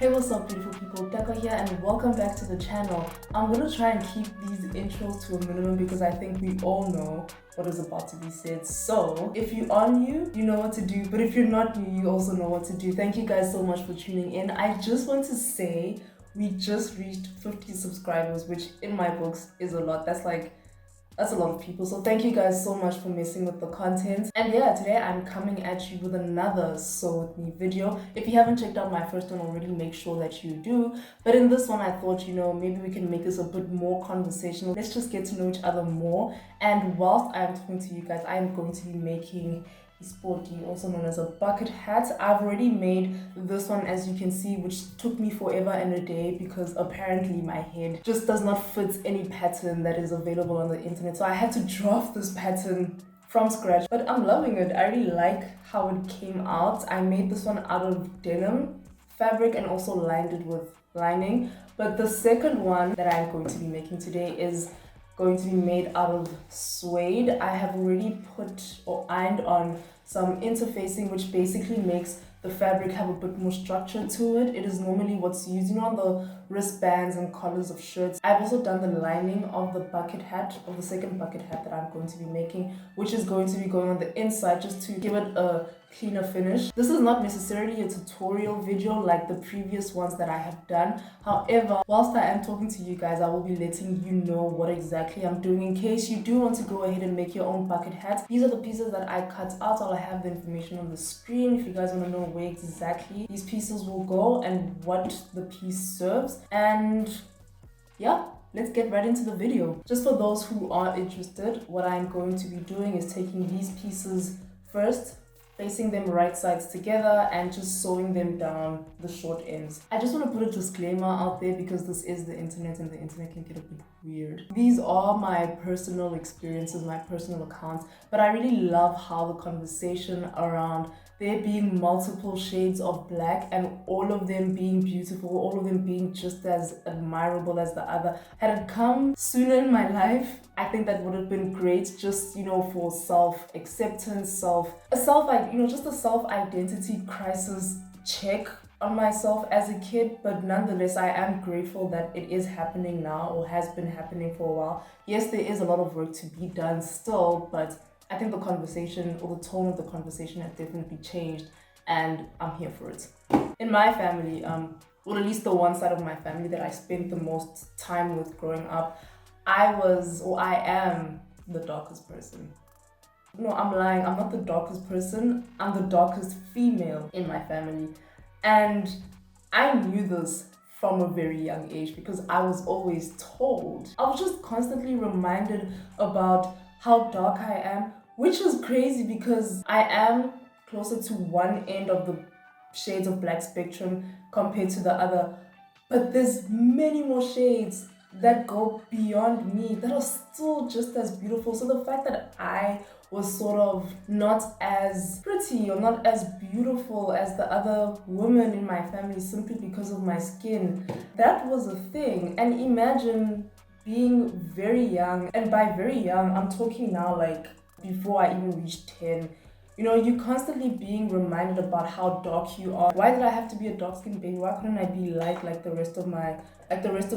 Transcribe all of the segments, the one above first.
Hey, what's up beautiful people, Deka here and welcome back to the channel. I'm gonna try and keep these intros to a minimum because I think we all know what is about to be said. So if you are new, you know what to do, but if you're not new, you also know what to do. Thank you guys so much for tuning in. I just want to say we just reached 50 subscribers, which in my books is a lot. That's a lot of people. So thank you guys so much for messing with the content. And yeah, today I'm coming at you with another Sew With Me video. If you haven't checked out my first one already, make sure that you do. But in this one, I thought, maybe we can make this a bit more conversational. Let's just get to know each other more. And whilst I'm talking to you guys, I'm going to be making iSpoti, also known as a bucket hat. I've already made this one, as you can see, which took me forever and a day because apparently my head just does not fit any pattern that is available on the internet. So I had to draft this pattern from scratch, but I'm loving it. I really like how it came out. I made this one out of denim fabric and also lined it with lining. But the second one that I'm going to be making today is going to be made out of suede. I have already put or ironed on some interfacing, which basically makes the fabric have a bit more structure to it. It is normally what's used, on the wristbands and collars of shirts. I've also done the lining of the bucket hat, of the second bucket hat that I'm going to be making, which is going to be going on the inside just to give it a cleaner finish. This is not necessarily a tutorial video like the previous ones that I have done. However, whilst I am talking to you guys, I will be letting you know what exactly I'm doing in case you do want to go ahead and make your own bucket hat. These are the pieces that I cut out. I'll have the information on the screen if you guys want to know where exactly these pieces will go and what the piece serves. And yeah, let's get right into the video. Just for those who are interested, what I'm going to be doing is taking these pieces first, placing them right sides together and just sewing them down the short ends. I just want to put a disclaimer out there because this is the internet and the internet can get a bit weird. These are my personal experiences, my personal accounts, but I really love how the conversation around there being multiple shades of black and all of them being beautiful, all of them being just as admirable as the other. Had it come sooner in my life, I think that would have been great just, for self-acceptance, just a self-identity crisis check on myself as a kid. But nonetheless, I am grateful that it is happening now or has been happening for a while. Yes, there is a lot of work to be done still, but I think the conversation or the tone of the conversation has definitely changed and I'm here for it. In my family, or at least the one side of my family that I spent the most time with growing up, I am the darkest person. No, I'm lying. I'm not the darkest person. I'm the darkest female in my family. And I knew this from a very young age because I was always told. I was just constantly reminded about how dark I am, which is crazy because I am closer to one end of the shades of black spectrum compared to the other. But there's many more shades that go beyond me that are still just as beautiful. So the fact that I was sort of not as pretty or not as beautiful as the other women in my family simply because of my skin, that was a thing. And imagine being very young, and by very young, I'm talking now like before I even reached 10. You constantly being reminded about how dark you are. Why did I have to be a dark-skinned baby? Why couldn't I be like the rest of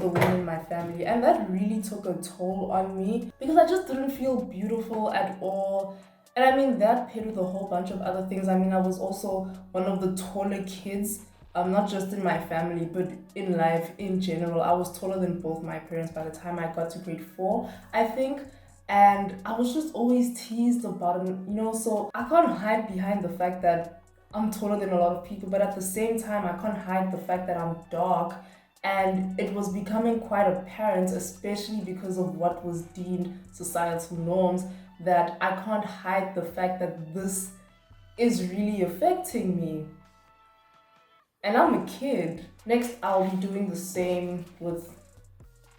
the women in my family? And that really took a toll on me because I just didn't feel beautiful at all. And I mean, that paired with a whole bunch of other things. I mean, I was also one of the taller kids, not just in my family, but in life in general. I was taller than both my parents by the time I got to grade 4, I think. And I was just always teased about it, so I can't hide behind the fact that I'm taller than a lot of people, but at the same time, I can't hide the fact that I'm dark. And it was becoming quite apparent, especially because of what was deemed societal norms, that I can't hide the fact that this is really affecting me. And I'm a kid. Next, I'll be doing the same with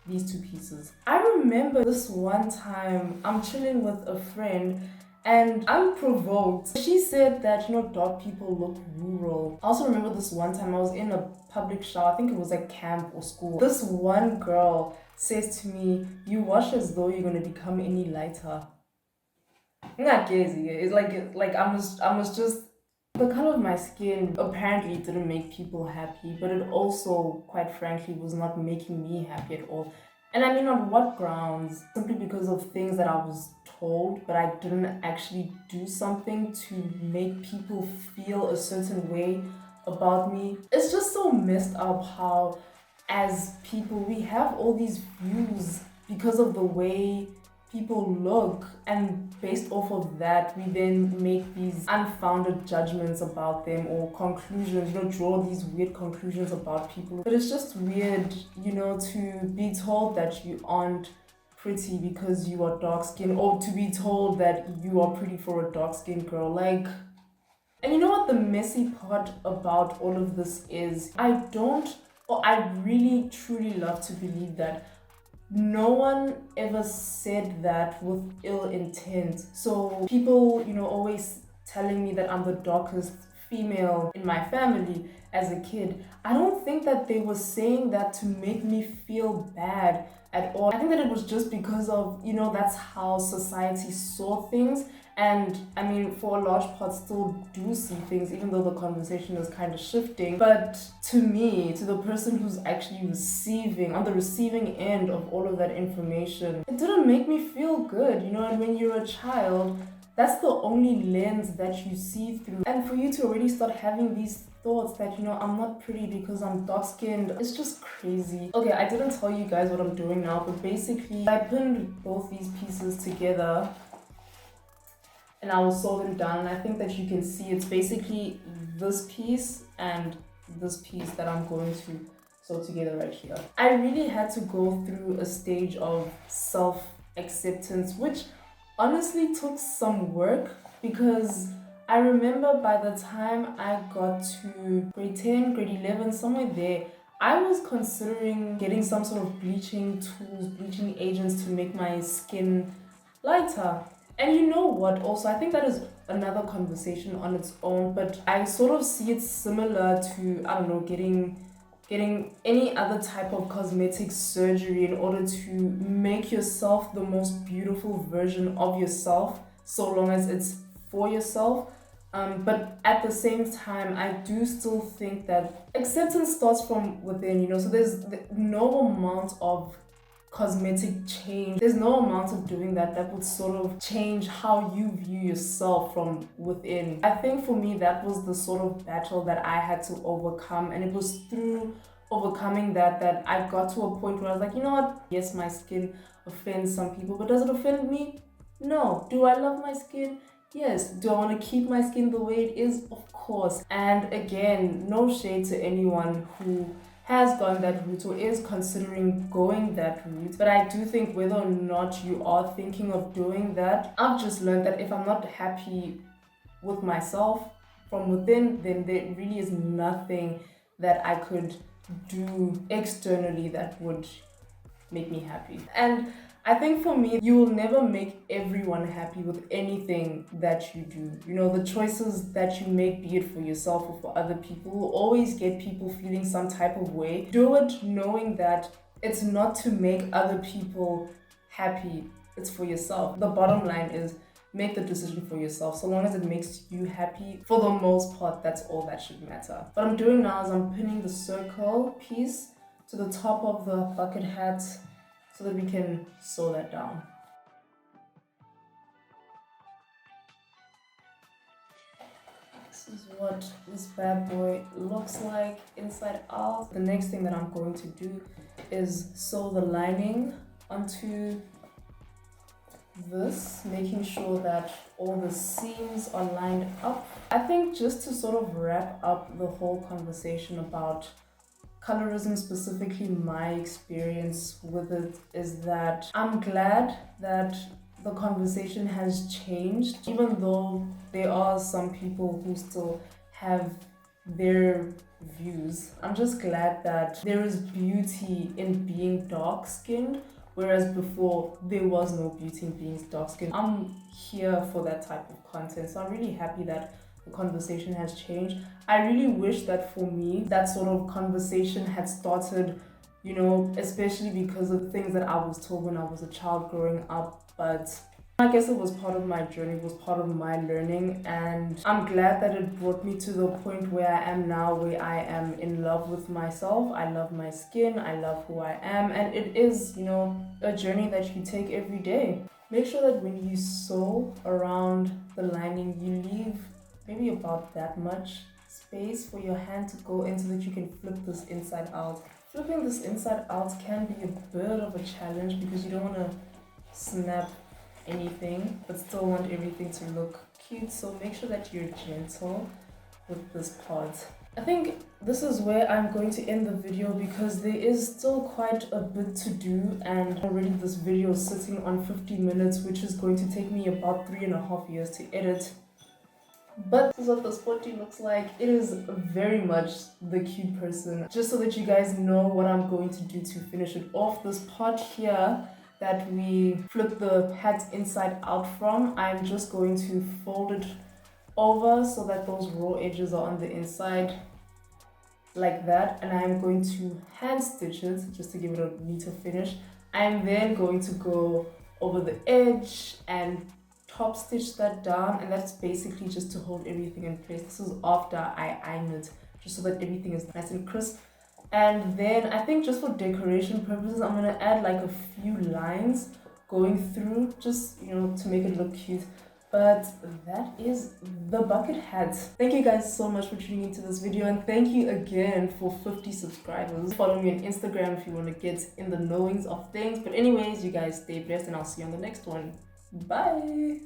these two pieces. I remember this one time I'm chilling with a friend and I'm provoked. She said that, dark people look rural. I also remember this one time I was in a public shower, I think it was at camp or school. This one girl says to me, "You wash as though you're going to become any lighter." Not crazy. It's like I must just The color of my skin apparently didn't make people happy, but it also, quite frankly, was not making me happy at all. And I mean, on what grounds? Simply because of things that I was told, but I didn't actually do something to make people feel a certain way about me. It's just so messed up how, as people, we have all these views because of the way people look, and based off of that we then make these unfounded judgments about them, or conclusions, draw these weird conclusions about people. But it's just weird, to be told that you aren't pretty because you are dark skinned, or to be told that you are pretty for a dark skinned girl. Like, and you know what the messy part about all of this is? I really truly love to believe that no one ever said that with ill intent. So people, always telling me that I'm the darkest female in my family as a kid. I don't think that they were saying that to make me feel bad at all. I think that it was just because of, that's how society saw things. And I mean, for a large part, still do see things, even though the conversation is kind of shifting. But to me, to the person who's actually on the receiving end of all of that information, it didn't make me feel good, And when you're a child, that's the only lens that you see through. And for you to already start having these thoughts that, I'm not pretty because I'm dark skinned, it's just crazy. Okay, I didn't tell you guys what I'm doing now, but basically, I pinned both these pieces together and I will sew them down, and I think that you can see it's basically this piece and this piece that I'm going to sew together right here. I really had to go through a stage of self-acceptance, which honestly took some work, because I remember by the time I got to grade 10, grade 11, somewhere there, I was considering getting some sort of bleaching tools, bleaching agents to make my skin lighter. And you know what, also, I think that is another conversation on its own, but I sort of see it similar to, I don't know, getting any other type of cosmetic surgery in order to make yourself the most beautiful version of yourself, so long as it's for yourself. But at the same time, I do still think that acceptance starts from within, so there's no amount of cosmetic change. There's no amount of doing that would sort of change how you view yourself from within. I think for me, that was the sort of battle that I had to overcome, and it was through overcoming that I got to a point where I was like, you know what? Yes, my skin offends some people, but does it offend me? No. Do I love my skin? Yes. Do I want to keep my skin the way it is? Of course. And again, no shade to anyone who has gone that route or is considering going that route. But I do think whether or not you are thinking of doing that, I've just learned that if I'm not happy with myself from within, then there really is nothing that I could do externally that would make me happy. And I think for me, you will never make everyone happy with anything that you do. The choices that you make, be it for yourself or for other people, will always get people feeling some type of way. Do it knowing that it's not to make other people happy, it's for yourself. The bottom line is, make the decision for yourself. So long as it makes you happy, for the most part, that's all that should matter. What I'm doing now is I'm pinning the circle piece to the top of the bucket hat, so that we can sew that down. This is what this bad boy looks like inside out. The next thing that I'm going to do is sew the lining onto this, making sure that all the seams are lined up. I think just to sort of wrap up the whole conversation about colorism, specifically my experience with it, is that I'm glad that the conversation has changed, even though there are some people who still have their views. I'm just glad that there is beauty in being dark-skinned, whereas before there was no beauty in being dark-skinned. I'm here for that type of content, so I'm really happy that the conversation has changed. I really wish that for me, that sort of conversation had started, especially because of things that I was told when I was a child growing up. But I guess it was part of my journey, it was part of my learning, and I'm glad that it brought me to the point where I am now, where I am in love with myself. I love my skin, I love who I am, and it is, a journey that you take every day. Make sure that when you sew around the lining, you leave maybe about that much space for your hand to go in so that you can flip this inside out. Flipping this inside out can be a bit of a challenge because you don't want to snap anything but still want everything to look cute, so make sure that you're gentle with this part. I think this is where I'm going to end the video because there is still quite a bit to do, and already this video is sitting on 50 minutes, which is going to take me about 3.5 years to edit. But this is what the sporty looks like. It is very much the cute person. Just so that you guys know what I'm going to do to finish it off, this part here that we flip the hat inside out from, I'm just going to fold it over so that those raw edges are on the inside like that, and I'm going to hand stitch it just to give it a neater finish. I'm then going to go over the edge and top stitch that down, and that's basically just to hold everything in place. This is after I iron it, just so that everything is nice and crisp. And then I think just for decoration purposes, I'm gonna add like a few lines going through, just to make it look cute. But that is the bucket hat. Thank you guys so much for tuning into this video, and thank you again for 50 subscribers. Follow me on Instagram if you want to get in the knowings of things. But anyways, you guys stay blessed, and I'll see you on the next one. Bye.